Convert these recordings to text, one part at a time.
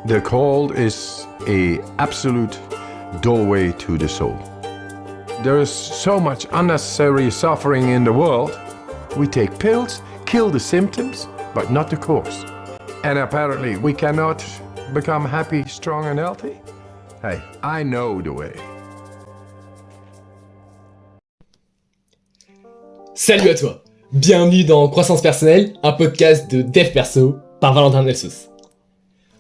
The cold is an absolute doorway to the soul. There is so much unnecessary suffering in the world. We take pills, kill the symptoms, but not the cause. And apparently we cannot become happy, strong and healthy. Hey, I know the way. Salut à toi, bienvenue dans Croissance Personnelle, un podcast de Dev Perso par Valentin Delsos.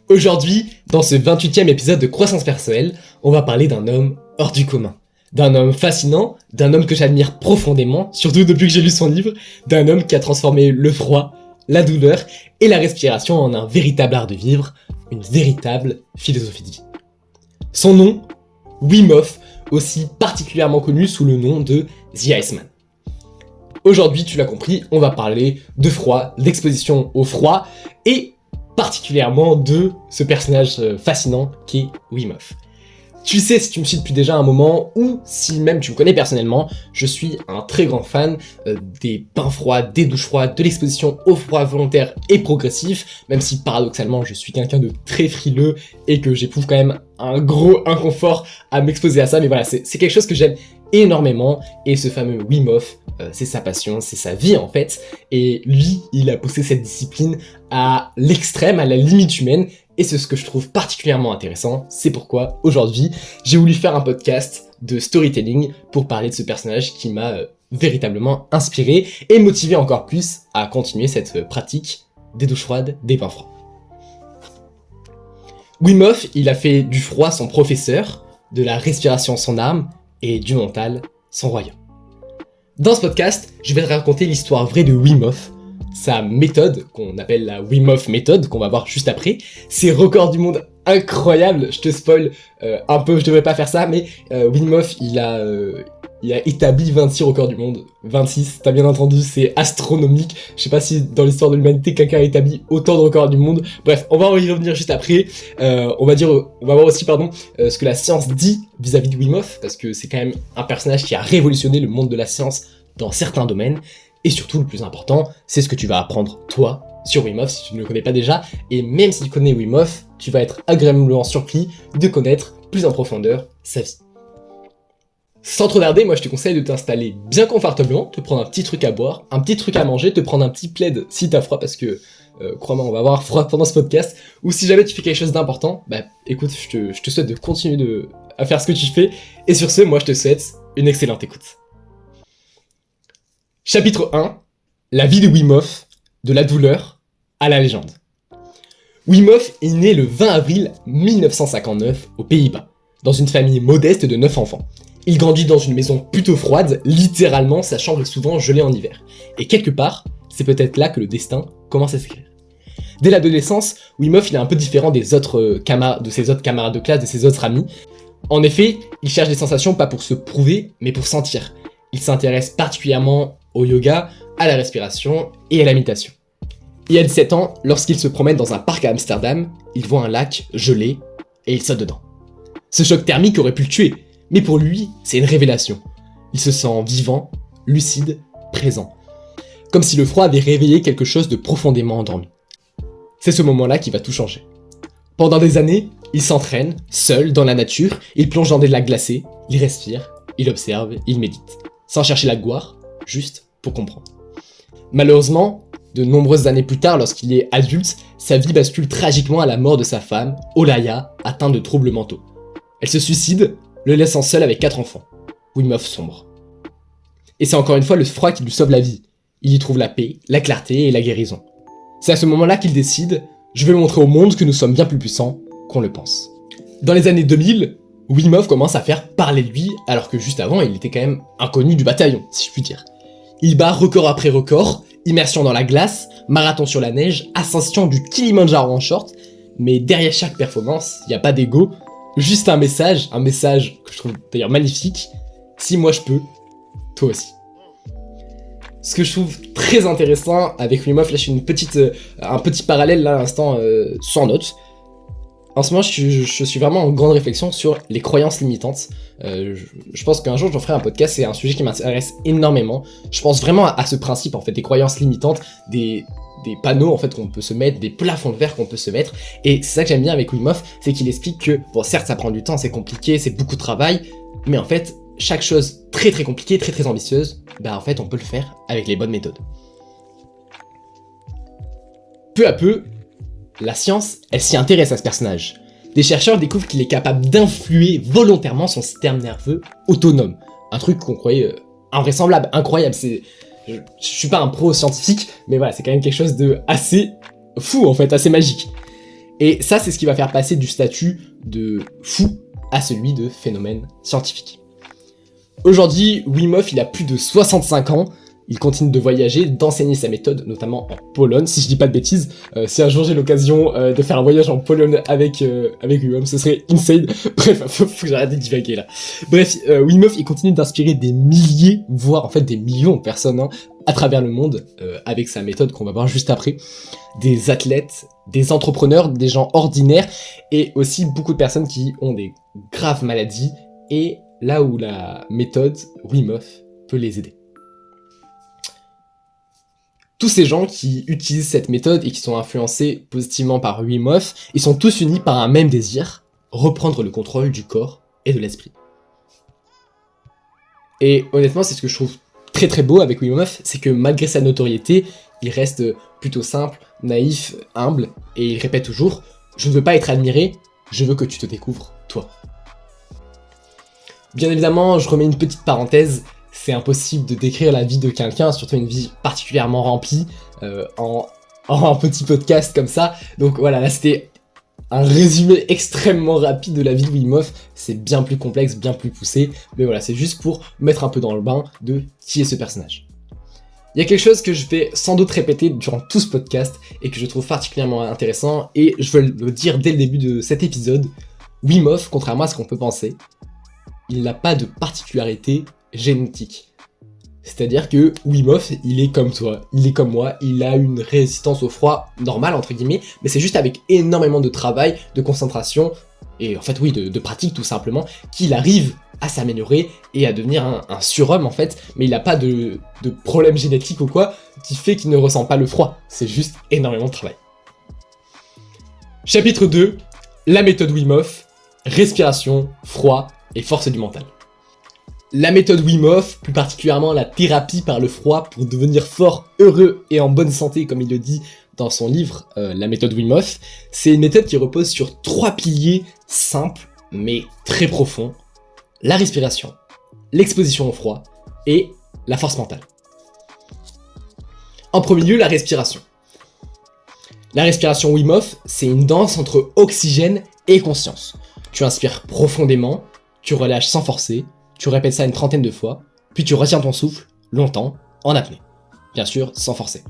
Aujourd'hui, dans ce 28e épisode de Croissance Personnelle, on va parler d'un homme hors du commun. D'un homme fascinant, d'un homme que j'admire profondément, surtout depuis que j'ai lu son livre, d'un homme qui a transformé le froid, la douleur et la respiration en un véritable art de vivre, une véritable philosophie de vie. Son nom, Wim Hof, aussi particulièrement connu sous le nom de The Iceman. Aujourd'hui, tu l'as compris, on va parler de froid, d'exposition au froid et particulièrement de ce personnage fascinant qui est Wim Hof. Tu sais, si tu me suis depuis déjà un moment, ou si même tu me connais personnellement, je suis un très grand fan des bains froids, des douches froides, de l'exposition au froid volontaire et progressif, même si paradoxalement je suis quelqu'un de très frileux et que j'éprouve quand même un gros inconfort à m'exposer à ça, mais voilà, c'est quelque chose que j'aime énormément, et ce fameux Wim Hof, c'est sa passion, c'est sa vie en fait, et lui, il a poussé cette discipline à l'extrême, à la limite humaine, et c'est ce que je trouve particulièrement intéressant, c'est pourquoi aujourd'hui, j'ai voulu faire un podcast de storytelling pour parler de ce personnage qui m'a véritablement inspiré et motivé encore plus à continuer cette pratique des douches froides, des bains froids. Wim Hof, il a fait du froid son professeur, de la respiration son arme, et du mental son royaume. Dans ce podcast, je vais te raconter l'histoire vraie de Wim Hof, sa méthode, qu'on appelle la Wim Hof méthode, qu'on va voir juste après, ses records du monde incroyables, je te spoil un peu, je devrais pas faire ça, mais Wim Hof, il a établi 26 records du monde, 26, t'as bien entendu, c'est astronomique, je sais pas si dans l'histoire de l'humanité, quelqu'un a établi autant de records du monde, bref, on va y revenir juste après, on va voir aussi, ce que la science dit vis-à-vis de Wim Hof, parce que c'est quand même un personnage qui a révolutionné le monde de la science dans certains domaines, et surtout, le plus important, c'est ce que tu vas apprendre, toi, sur Wim Hof, si tu ne le connais pas déjà, et même si tu connais Wim Hof, tu vas être agréablement surpris de connaître plus en profondeur sa vie. Sans trop tarder, moi je te conseille de t'installer bien confortablement, te prendre un petit truc à boire, un petit truc à manger, te prendre un petit plaid si t'as froid, parce que, crois-moi, on va avoir froid pendant ce podcast, ou si jamais tu fais quelque chose d'important, bah écoute, je te souhaite de continuer à faire ce que tu fais, et sur ce, moi je te souhaite une excellente écoute. Chapitre 1, la vie de Wim Hof, de la douleur à la légende. Wim Hof est né le 20 avril 1959 aux Pays-Bas, dans une famille modeste de 9 enfants. Il grandit dans une maison plutôt froide, littéralement sa chambre est souvent gelée en hiver. Et quelque part, c'est peut-être là que le destin commence à s'écrire. Dès l'adolescence, Wim Hof il est un peu différent de ses autres camarades de classe, de ses autres amis. En effet, il cherche des sensations pas pour se prouver, mais pour sentir. Il s'intéresse particulièrement au yoga, à la respiration et à la méditation. Et à 17 ans, lorsqu'il se promène dans un parc à Amsterdam, il voit un lac gelé et il saute dedans. Ce choc thermique aurait pu le tuer, mais pour lui, c'est une révélation. Il se sent vivant, lucide, présent. Comme si le froid avait réveillé quelque chose de profondément endormi. C'est ce moment-là qui va tout changer. Pendant des années, il s'entraîne, seul, dans la nature, il plonge dans des lacs glacés, il respire, il observe, il médite. Sans chercher la gloire, juste pour comprendre. Malheureusement, de nombreuses années plus tard, lorsqu'il est adulte, sa vie bascule tragiquement à la mort de sa femme, Olaya, atteinte de troubles mentaux. Elle se suicide, le laissant seul avec 4 enfants. Wim Hof sombre. Et c'est encore une fois le froid qui lui sauve la vie. Il y trouve la paix, la clarté et la guérison. C'est à ce moment-là qu'il décide « Je vais montrer au monde que nous sommes bien plus puissants qu'on le pense ». Dans les années 2000, Wim Hof commence à faire parler de lui, alors que juste avant, il était quand même inconnu du bataillon, si je puis dire. Il bat record après record, immersion dans la glace, marathon sur la neige, ascension du Kilimandjaro en short, mais derrière chaque performance, il n'y a pas d'ego, juste un message que je trouve d'ailleurs magnifique, si moi je peux, toi aussi. Ce que je trouve très intéressant avec Wim Hof, là je fais un petit parallèle là à l'instant sans notes. En ce moment, je suis vraiment en grande réflexion sur les croyances limitantes. Je pense qu'un jour, j'en ferai un podcast, c'est un sujet qui m'intéresse énormément. Je pense vraiment à ce principe, en fait, des croyances limitantes, des des panneaux en fait qu'on peut se mettre, des plafonds de verre qu'on peut se mettre. Et c'est ça que j'aime bien avec Wim Hof, c'est qu'il explique que, bon certes ça prend du temps, c'est compliqué, c'est beaucoup de travail, mais en fait, chaque chose très très compliquée, très très ambitieuse, bah en fait on peut le faire avec les bonnes méthodes. Peu à peu, la science, elle s'y intéresse à ce personnage. Des chercheurs découvrent qu'il est capable d'influer volontairement son système nerveux autonome. Un truc qu'on croyait invraisemblable, incroyable. Je suis pas un pro scientifique, mais voilà, c'est quand même quelque chose de assez fou en fait, assez magique. Et ça, c'est ce qui va faire passer du statut de fou à celui de phénomène scientifique. Aujourd'hui, Wim Hof, il a plus de 65 ans. Il continue de voyager, d'enseigner sa méthode, notamment en Pologne, si je dis pas de bêtises. Si un jour j'ai l'occasion de faire un voyage en Pologne avec Wim Hof, ce serait insane. Bref, faut que j'arrête de divaguer là. Bref, Wim Hof, il continue d'inspirer des milliers, voire en fait des millions de personnes à travers le monde, avec sa méthode qu'on va voir juste après. Des athlètes, des entrepreneurs, des gens ordinaires, et aussi beaucoup de personnes qui ont des graves maladies, et là où la méthode Wim Hof peut les aider. Tous ces gens qui utilisent cette méthode et qui sont influencés positivement par Wim Hof, ils sont tous unis par un même désir, reprendre le contrôle du corps et de l'esprit. Et honnêtement, c'est ce que je trouve très très beau avec Wim Hof, c'est que malgré sa notoriété, il reste plutôt simple, naïf, humble, et il répète toujours « Je ne veux pas être admiré, je veux que tu te découvres, toi ». Bien évidemment, je remets une petite parenthèse, c'est impossible de décrire la vie de quelqu'un, surtout une vie particulièrement remplie, en un petit podcast comme ça. Donc voilà, là c'était un résumé extrêmement rapide de la vie de Wim Hof. C'est bien plus complexe, bien plus poussé, mais voilà, c'est juste pour mettre un peu dans le bain de qui est ce personnage. Il y a quelque chose que je vais sans doute répéter durant tout ce podcast et que je trouve particulièrement intéressant, et je veux le dire dès le début de cet épisode. Wim Hof, contrairement à ce qu'on peut penser, il n'a pas de particularité génétique. C'est-à-dire que Wim Hof, il est comme toi, il est comme moi, il a une résistance au froid normale, entre guillemets, mais c'est juste avec énormément de travail, de concentration, et en fait oui, de pratique tout simplement, qu'il arrive à s'améliorer et à devenir un surhomme en fait, mais il n'a pas de problème génétique ou quoi, qui fait qu'il ne ressent pas le froid, c'est juste énormément de travail. Chapitre 2, la méthode Wim Hof, respiration, froid et force du mental. La méthode Wim Hof, plus particulièrement la thérapie par le froid pour devenir fort, heureux et en bonne santé, comme il le dit dans son livre, la méthode Wim Hof, c'est une méthode qui repose sur 3 piliers simples mais très profonds: la respiration, l'exposition au froid et la force mentale. En premier lieu, la respiration. La respiration Wim Hof, c'est une danse entre oxygène et conscience. Tu inspires profondément, tu relâches sans forcer, tu répètes ça une 30aine de fois, puis tu retiens ton souffle longtemps en apnée. Bien sûr, sans forcer.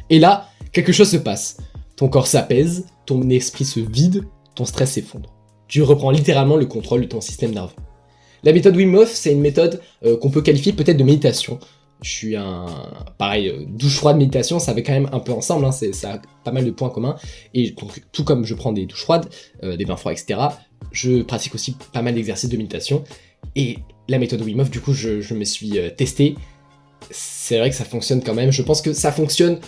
Et là, quelque chose se passe. Ton corps s'apaise, ton esprit se vide, ton stress s'effondre. Tu reprends littéralement le contrôle de ton système nerveux. La méthode Wim Hof, c'est une méthode qu'on peut qualifier peut-être de méditation. Je suis douche froide, méditation, ça va quand même un peu ensemble, ça a pas mal de points communs. Et donc, tout comme je prends des douches froides, des bains froids, etc., je pratique aussi pas mal d'exercices de méditation. Et la méthode Wim Hof, du coup, je me suis testé. C'est vrai que ça fonctionne quand même. Je pense que ça fonctionne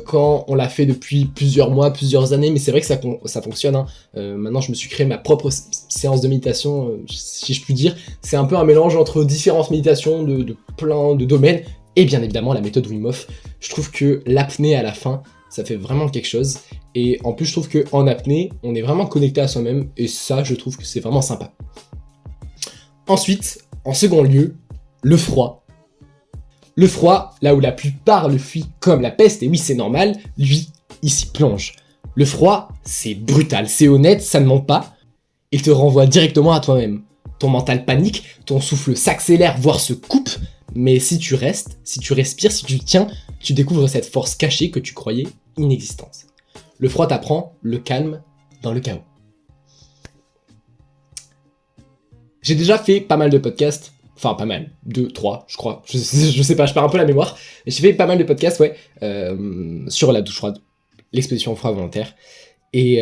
quand on l'a fait depuis plusieurs mois, plusieurs années, mais c'est vrai que ça fonctionne. Maintenant, je me suis créé ma propre séance de méditation, si je puis dire. C'est un peu un mélange entre différentes méditations de plein de domaines, et bien évidemment la méthode Wim Hof. Je trouve que l'apnée à la fin, ça fait vraiment quelque chose. Et en plus, je trouve qu'en apnée, on est vraiment connecté à soi-même, et ça, je trouve que c'est vraiment sympa. Ensuite, en second lieu, le froid. Le froid, là où la plupart le fuient comme la peste, et oui c'est normal, lui, il s'y plonge. Le froid, c'est brutal, c'est honnête, ça ne ment pas, il te renvoie directement à toi-même. Ton mental panique, ton souffle s'accélère, voire se coupe, mais si tu restes, si tu respires, si tu tiens, tu découvres cette force cachée que tu croyais inexistante. Le froid t'apprend le calme dans le chaos. J'ai déjà fait pas mal de podcasts, enfin pas mal, 2, 3 je crois, je sais pas, je perds un peu la mémoire, mais j'ai fait pas mal de podcasts, sur la douche froide, l'exposition au froid volontaire, et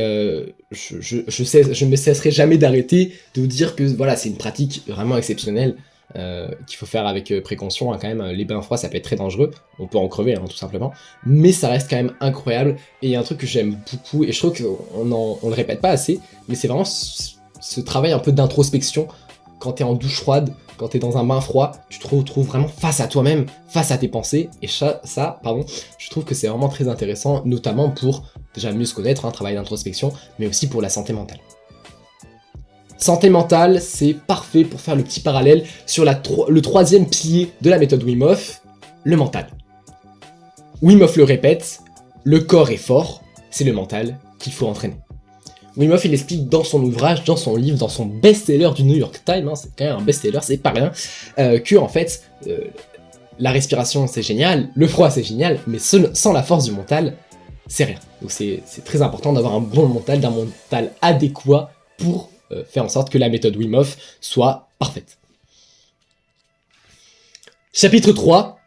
je me cesserai jamais d'arrêter de vous dire que voilà, c'est une pratique vraiment exceptionnelle. qu'il faut faire avec précaution, hein, quand même. Les bains froids, ça peut être très dangereux, on peut en crever, hein, tout simplement, mais ça reste quand même incroyable, et il y a un truc que j'aime beaucoup, et je trouve qu'on le répète pas assez, mais c'est vraiment ce travail un peu d'introspection. Quand t'es en douche froide, quand t'es dans un bain froid, tu te retrouves vraiment face à toi-même, face à tes pensées, et je trouve que c'est vraiment très intéressant, notamment pour déjà mieux se connaître, un travail d'introspection, mais aussi pour la santé mentale. Santé mentale, c'est parfait pour faire le petit parallèle sur le troisième pilier de la méthode Wim Hof, le mental. Wim Hof le répète, le corps est fort, c'est le mental qu'il faut entraîner. Wim Hof, il explique dans son ouvrage, dans son livre, dans son best-seller du New York Times, hein, c'est quand même un best-seller, c'est pas rien, que en fait, la respiration c'est génial, le froid c'est génial, mais sans la force du mental, c'est rien. Donc c'est très important d'avoir un bon mental, d'un mental adéquat pour faire en sorte que la méthode Wim Hof soit parfaite. Chapitre 3,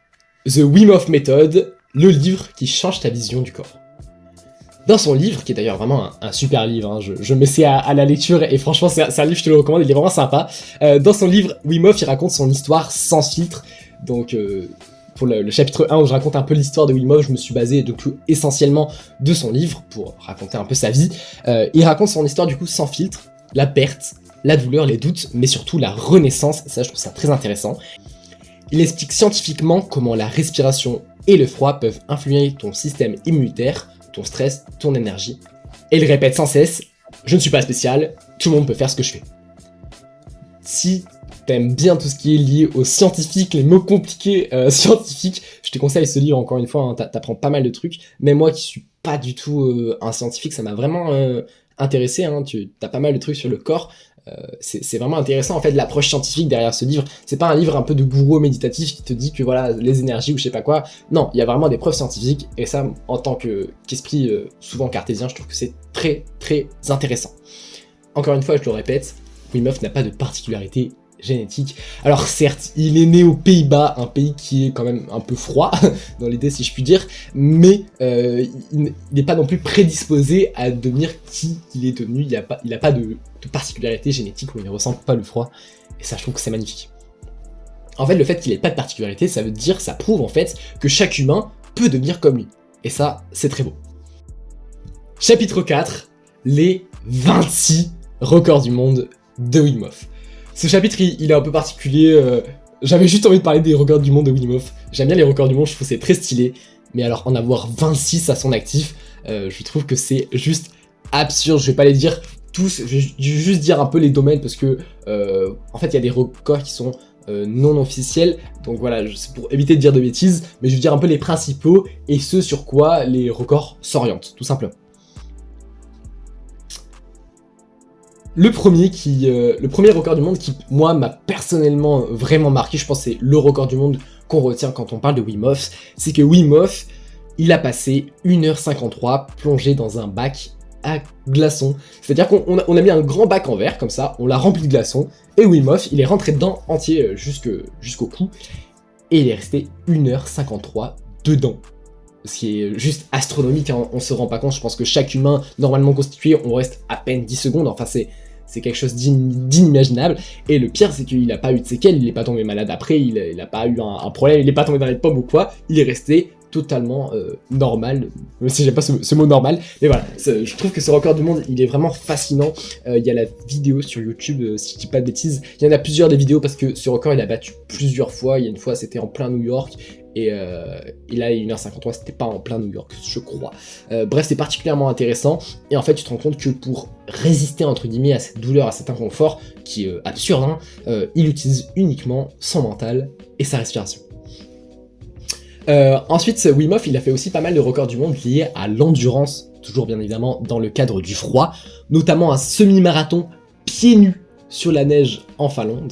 The Wim Hof Method, le livre qui change ta vision du corps. Dans son livre, qui est d'ailleurs vraiment un super livre, hein, je m'essaie à la lecture et franchement c'est un livre, je te le recommande, il est vraiment sympa. Dans son livre, Wim Hof il raconte son histoire sans filtre, donc pour le chapitre 1 où je raconte un peu l'histoire de Wim Hof, je me suis basé du coup essentiellement de son livre pour raconter un peu sa vie. Il raconte son histoire du coup sans filtre, la perte, la douleur, les doutes, mais surtout la renaissance, et ça je trouve ça très intéressant. Il explique scientifiquement comment la respiration et le froid peuvent influer ton système immunitaire, ton stress, ton énergie. Et il répète sans cesse, je ne suis pas spécial, tout le monde peut faire ce que je fais. Si t'aimes bien tout ce qui est lié aux scientifiques, les mots compliqués scientifiques, je te conseille ce livre encore une fois, hein, t'apprends pas mal de trucs. Même moi qui suis pas du tout un scientifique, ça m'a vraiment intéressé, hein, t'as pas mal de trucs sur le corps. C'est vraiment intéressant en fait l'approche scientifique derrière ce livre. C'est pas un livre un peu de gourou méditatif qui te dit que voilà les énergies ou je sais pas quoi. Non, il y a vraiment des preuves scientifiques et ça en tant qu'esprit souvent cartésien, je trouve que c'est très très intéressant. Encore une fois, je le répète, Wim Hof n'a pas de particularité génétique. Alors certes, il est né aux Pays-Bas, un pays qui est quand même un peu froid, dans l'idée si je puis dire, mais il n'est pas non plus prédisposé à devenir qui il est devenu, il n'a pas de particularité génétique où il ne ressent pas le froid, et ça je trouve que c'est magnifique. En fait, le fait qu'il n'ait pas de particularité, ça prouve en fait que chaque humain peut devenir comme lui, et ça, c'est très beau. Chapitre 4, les 26 records du monde de Wim Hof. Ce chapitre, il est un peu particulier, j'avais juste envie de parler des records du monde de Wim Hof. J'aime bien les records du monde, je trouve que c'est très stylé, mais alors en avoir 26 à son actif, je trouve que c'est juste absurde. Je vais pas les dire tous, je vais juste dire un peu les domaines, parce que en fait il y a des records qui sont non officiels, donc voilà, c'est pour éviter de dire de bêtises, mais je vais dire un peu les principaux, et ce sur quoi les records s'orientent, tout simplement. Le premier record du monde qui, moi, m'a personnellement vraiment marqué, je pense que c'est le record du monde qu'on retient quand on parle de Wim Hof, c'est que Wim Hof, il a passé 1h53 plongé dans un bac à glaçons. C'est-à-dire qu'on a mis un grand bac en verre, comme ça, on l'a rempli de glaçons, et Wim Hof, il est rentré dedans entier jusqu'au cou, et il est resté 1h53 dedans. Ce qui est juste astronomique, hein, on se rend pas compte, je pense que chaque humain normalement constitué, on reste à peine 10 secondes, enfin c'est quelque chose d'inimaginable, et le pire c'est qu'il a pas eu de séquelles, il est pas tombé malade après, il a pas eu un problème, il est pas tombé dans les pommes ou quoi, il est resté totalement normal, même si j'aime pas ce mot normal, mais voilà, je trouve que ce record du monde, il est vraiment fascinant. Il y a la vidéo sur YouTube, si je dis pas de bêtises, il y en a plusieurs des vidéos parce que ce record il a battu plusieurs fois, il y a une fois c'était en plein New York, et là, 1h53, c'était pas en plein New York, je crois. Bref, c'est particulièrement intéressant. Et en fait, tu te rends compte que pour résister, entre guillemets, à cette douleur, à cet inconfort, qui est absurde, hein, il utilise uniquement son mental et sa respiration. Ensuite, Wim Hof, il a fait aussi pas mal de records du monde liés à l'endurance, toujours bien évidemment dans le cadre du froid, notamment un semi-marathon pieds nus sur la neige en Finlande.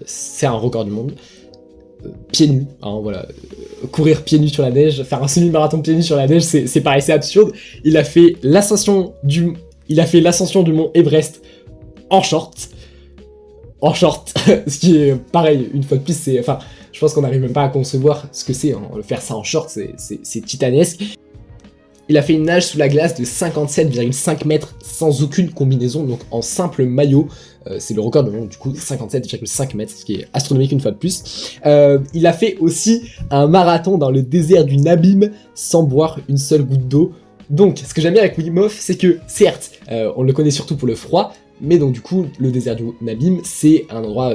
C'est un record du monde. Pieds nus, hein, voilà, courir pieds nus sur la neige, faire un semi-marathon pieds nus sur la neige, c'est pareil, c'est absurde. Il a fait l'ascension du mont Everest en short, ce qui est pareil, une fois de plus, je pense qu'on n'arrive même pas à concevoir ce que c'est, hein. Faire ça en short, c'est titanesque. Il a fait une nage sous la glace de 57,5 mètres sans aucune combinaison, donc en simple maillot. C'est le record de monde, du coup, 57,5 mètres, ce qui est astronomique une fois de plus. Il a fait aussi un marathon dans le désert du Namib sans boire une seule goutte d'eau. Donc, ce que j'aime bien avec Wim Hof, c'est que, certes, on le connaît surtout pour le froid, mais donc du coup, le désert du Namib, c'est un endroit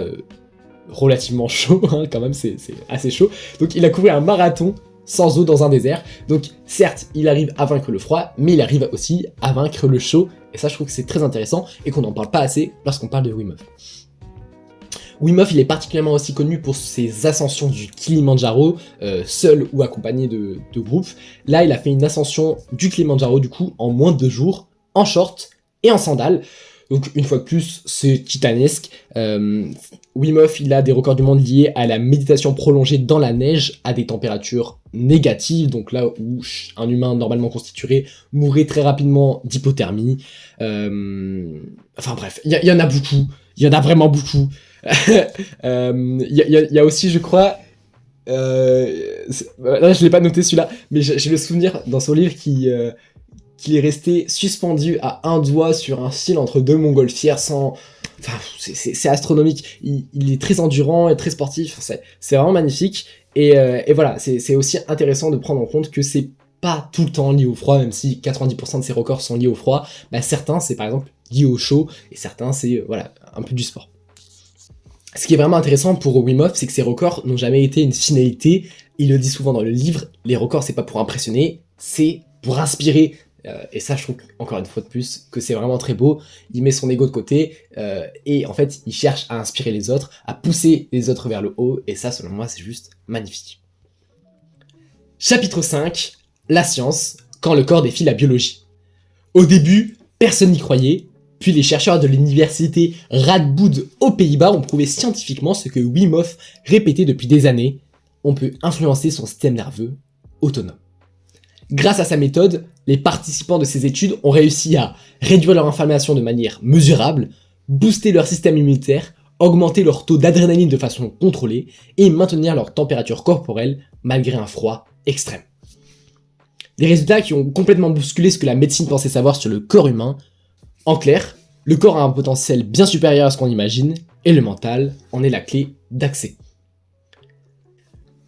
relativement chaud, hein, quand même, c'est assez chaud. Donc, il a couru un marathon sans eau dans un désert. Donc certes, il arrive à vaincre le froid, mais il arrive aussi à vaincre le chaud. Et ça, je trouve que c'est très intéressant et qu'on n'en parle pas assez lorsqu'on parle de Wim Hof. Wim Hof, il est particulièrement aussi connu pour ses ascensions du Kilimandjaro, seul ou accompagné de groupes. Là, il a fait une ascension du Kilimandjaro, du coup, en moins de 2 jours, en short et en sandales. Donc une fois de plus, c'est titanesque. Wim Hof, il a des records du monde liés à la méditation prolongée dans la neige à des températures négatives, donc là où un humain normalement constitué mourrait très rapidement d'hypothermie. Enfin bref, il y en a beaucoup, il y en a vraiment beaucoup. Il y a aussi, je crois, là je l'ai pas noté celui-là, mais j'ai le souvenir dans son livre qu'il est resté suspendu à un doigt sur un fil entre 2 montgolfières sans... Enfin, c'est astronomique. Il est très endurant et très sportif. C'est vraiment magnifique. Et voilà, c'est aussi intéressant de prendre en compte que c'est pas tout le temps lié au froid, même si 90% de ses records sont liés au froid. Bah, certains, c'est par exemple lié au chaud, et certains, c'est voilà, un peu du sport. Ce qui est vraiment intéressant pour Wim Hof, c'est que ses records n'ont jamais été une finalité. Il le dit souvent dans le livre, les records, c'est pas pour impressionner, c'est pour inspirer. Et ça, je trouve encore une fois de plus que c'est vraiment très beau. Il met son ego de côté et en fait, il cherche à inspirer les autres, à pousser les autres vers le haut. Et ça, selon moi, c'est juste magnifique. Chapitre 5, la science, quand le corps défie la biologie. Au début, personne n'y croyait. Puis les chercheurs de l'université Radboud aux Pays-Bas ont prouvé scientifiquement ce que Wim Hof répétait depuis des années. On peut influencer son système nerveux autonome. Grâce à sa méthode, les participants de ces études ont réussi à réduire leur inflammation de manière mesurable, booster leur système immunitaire, augmenter leur taux d'adrénaline de façon contrôlée et maintenir leur température corporelle malgré un froid extrême. Des résultats qui ont complètement bousculé ce que la médecine pensait savoir sur le corps humain. En clair, le corps a un potentiel bien supérieur à ce qu'on imagine et le mental en est la clé d'accès.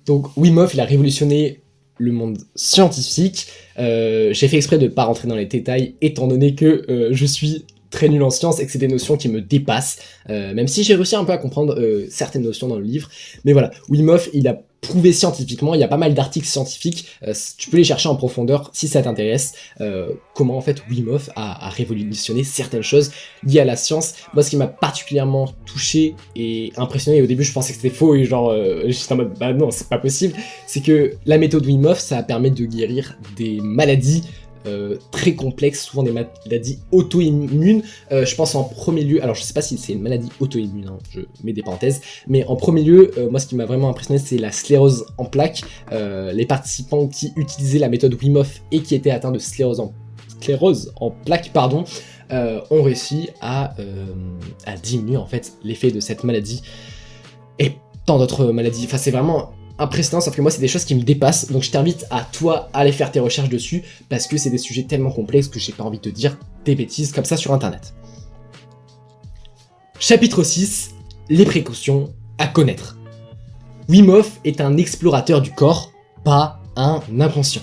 Donc Wim Hof, il a révolutionné le monde scientifique. J'ai fait exprès de ne pas rentrer dans les détails, étant donné que je suis très nul en sciences et que c'est des notions qui me dépassent, même si j'ai réussi un peu à comprendre certaines notions dans le livre. Mais voilà, Wim Hof, il a prouvé scientifiquement, il y a pas mal d'articles scientifiques, tu peux les chercher en profondeur si ça t'intéresse, comment en fait Wim Hof a révolutionné certaines choses liées à la science. Moi, ce qui m'a particulièrement touché et impressionné, et au début je pensais que c'était faux et genre j'étais en mode bah non, c'est pas possible, c'est que la méthode Wim Hof, ça permet de guérir des maladies très complexes, souvent des maladies auto-immunes. Je pense en premier lieu, alors je sais pas si c'est une maladie auto-immune, hein, je mets des parenthèses, mais en premier lieu, moi ce qui m'a vraiment impressionné, c'est la sclérose en plaques. Les participants qui utilisaient la méthode Wim Hof et qui étaient atteints de sclérose en plaques, ont réussi à diminuer en fait l'effet de cette maladie et tant d'autres maladies. Enfin, c'est vraiment impressionnant, sauf que moi c'est des choses qui me dépassent, donc je t'invite à toi à aller faire tes recherches dessus, parce que c'est des sujets tellement complexes que j'ai pas envie de te dire des bêtises comme ça sur internet. Chapitre 6, les précautions à connaître. Wim Hof est un explorateur du corps, pas un inconscient.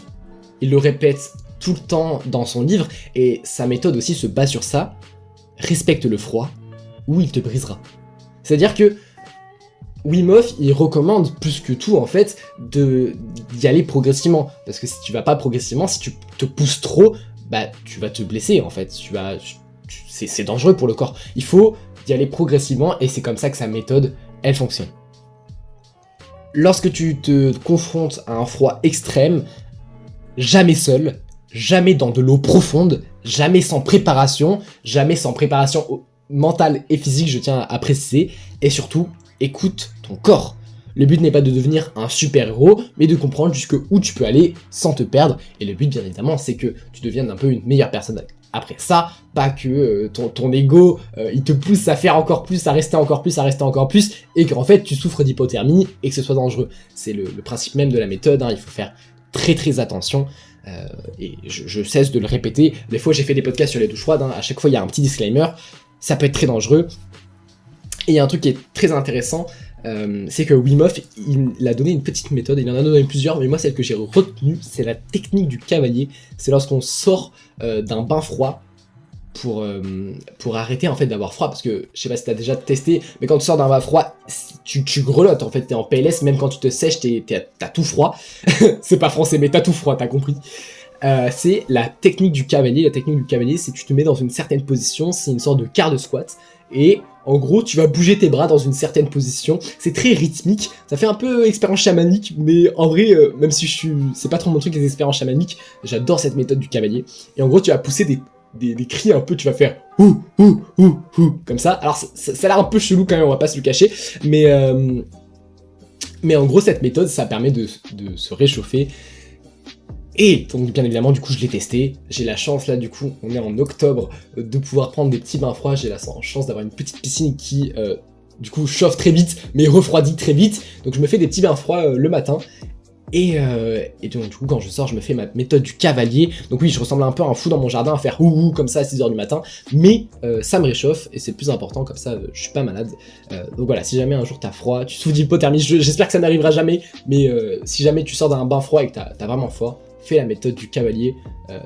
Il le répète tout le temps dans son livre, et sa méthode aussi se base sur ça. Respecte le froid, ou il te brisera. C'est-à-dire que Wim Hof, il recommande plus que tout, en fait, d'y aller progressivement. Parce que si tu vas pas progressivement, si tu te pousses trop, bah, tu vas te blesser, en fait. C'est dangereux pour le corps. Il faut y aller progressivement, et c'est comme ça que sa méthode, elle fonctionne. Lorsque tu te confrontes à un froid extrême, jamais seul, jamais dans de l'eau profonde, jamais sans préparation mentale et physique, je tiens à préciser, et surtout, écoute ton corps. Le but n'est pas de devenir un super-héros, mais de comprendre jusqu'où tu peux aller sans te perdre. Et le but, bien évidemment, c'est que tu deviennes un peu une meilleure personne après ça, pas que ton ego, il te pousse à faire encore plus, à rester encore plus, et qu'en fait, tu souffres d'hypothermie et que ce soit dangereux. C'est le principe même de la méthode, hein, il faut faire très très attention. et je cesse de le répéter. Des fois j'ai fait des podcasts sur les douches froides, à chaque fois il y a un petit disclaimer, ça peut être très dangereux. Et il y a un truc qui est très intéressant, c'est que Wim Hof, il a donné une petite méthode, il en a donné plusieurs, mais moi celle que j'ai retenue, c'est la technique du cavalier. C'est lorsqu'on sort d'un bain froid pour arrêter en fait d'avoir froid, parce que je sais pas si t'as déjà testé, mais quand tu sors d'un bain froid, tu grelottes en fait, t'es en PLS, même quand tu te sèches, t'as tout froid. C'est pas français, mais t'as tout froid, t'as compris. C'est la technique du cavalier. La technique du cavalier, c'est que tu te mets dans une certaine position, c'est une sorte de quart de squat, et en gros, tu vas bouger tes bras dans une certaine position. C'est très rythmique, ça fait un peu expérience chamanique, mais en vrai, même si c'est pas trop mon truc les expériences chamaniques, j'adore cette méthode du cavalier. Et en gros, tu vas pousser des cris un peu, tu vas faire ouh, ouh, ouh, ouh, comme ça. Alors, ça a l'air un peu chelou quand même, on va pas se le cacher, mais en gros, cette méthode, ça permet de se réchauffer. Et donc bien évidemment du coup je l'ai testé, j'ai la chance là du coup, on est en octobre, de pouvoir prendre des petits bains froids, j'ai la chance d'avoir une petite piscine qui du coup chauffe très vite mais refroidit très vite, donc je me fais des petits bains froids le matin, et donc du coup quand je sors je me fais ma méthode du cavalier, donc oui je ressemble un peu à un fou dans mon jardin à faire ouh comme ça à 6h du matin, mais ça me réchauffe et c'est le plus important, comme ça je suis pas malade, donc voilà, si jamais un jour t'as froid, tu souffres d'hypothermie, j'espère que ça n'arrivera jamais, mais si jamais tu sors d'un bain froid et que t'as vraiment froid, fais la méthode du cavalier,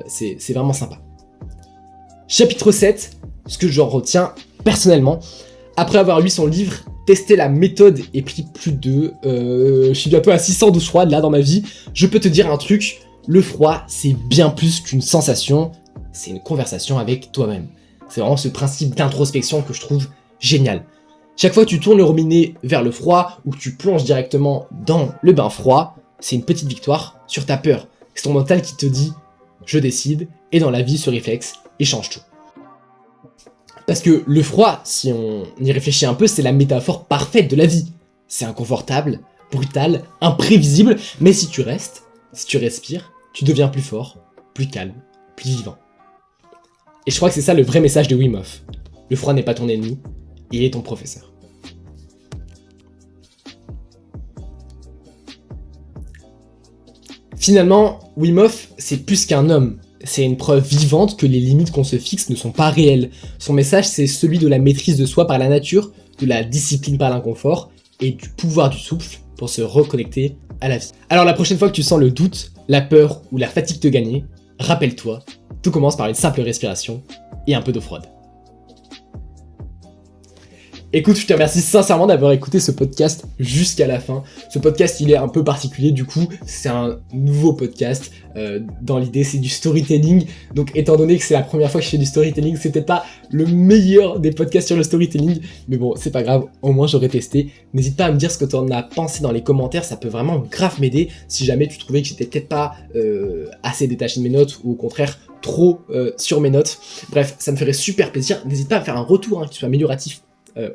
c'est vraiment sympa. Chapitre 7, ce que j'en retiens personnellement, après avoir lu son livre, testé la méthode et pris plus de... je suis bientôt à 600 douches froides là dans ma vie, je peux te dire un truc, le froid c'est bien plus qu'une sensation, c'est une conversation avec toi-même. C'est vraiment ce principe d'introspection que je trouve génial. Chaque fois que tu tournes le robinet vers le froid ou que tu plonges directement dans le bain froid, c'est une petite victoire sur ta peur. C'est ton mental qui te dit « je décide » et dans la vie, ce réflexe, il change tout. Parce que le froid, si on y réfléchit un peu, c'est la métaphore parfaite de la vie. C'est inconfortable, brutal, imprévisible, mais si tu restes, si tu respires, tu deviens plus fort, plus calme, plus vivant. Et je crois que c'est ça le vrai message de Wim Hof. Le froid n'est pas ton ennemi, il est ton professeur. Finalement, Wim Hof, c'est plus qu'un homme. C'est une preuve vivante que les limites qu'on se fixe ne sont pas réelles. Son message, c'est celui de la maîtrise de soi par la nature, de la discipline par l'inconfort, et du pouvoir du souffle pour se reconnecter à la vie. Alors la prochaine fois que tu sens le doute, la peur ou la fatigue te gagner, rappelle-toi, tout commence par une simple respiration et un peu d'eau froide. Écoute, je te remercie sincèrement d'avoir écouté ce podcast jusqu'à la fin. Ce podcast, il est un peu particulier, du coup, c'est un nouveau podcast. Dans l'idée, c'est du storytelling. Donc, étant donné que c'est la première fois que je fais du storytelling, c'est peut-être pas le meilleur des podcasts sur le storytelling. Mais bon, c'est pas grave, au moins j'aurais testé. N'hésite pas à me dire ce que tu en as pensé dans les commentaires, ça peut vraiment grave m'aider. Si jamais tu trouvais que j'étais peut-être pas assez détaché de mes notes, ou au contraire, trop sur mes notes. Bref, ça me ferait super plaisir. N'hésite pas à me faire un retour, qui soit amélioratif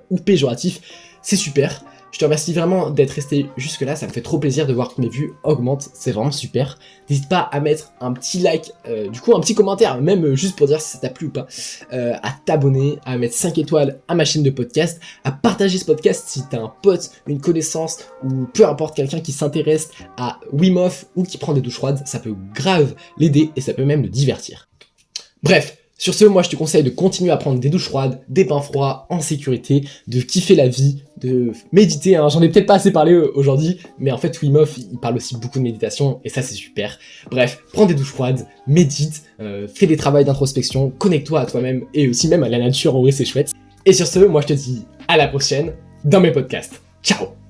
ou péjoratif, c'est super. Je te remercie vraiment d'être resté jusque là, ça me fait trop plaisir de voir que mes vues augmentent, c'est vraiment super. N'hésite pas à mettre un petit like, du coup un petit commentaire, même juste pour dire si ça t'a plu ou pas, à t'abonner, à mettre 5 étoiles à ma chaîne de podcast, à partager ce podcast si t'as un pote, une connaissance, ou peu importe quelqu'un qui s'intéresse à Wim Hof ou qui prend des douches froides, ça peut grave l'aider et ça peut même le divertir. Bref, sur ce, moi je te conseille de continuer à prendre des douches froides, des bains froids en sécurité, de kiffer la vie, de méditer, j'en ai peut-être pas assez parlé aujourd'hui, mais en fait Wim Hof il parle aussi beaucoup de méditation et ça c'est super. Bref, prends des douches froides, médite, fais des travaux d'introspection, connecte-toi à toi-même et aussi même à la nature, en vrai c'est chouette. Et sur ce, moi je te dis à la prochaine dans mes podcasts. Ciao!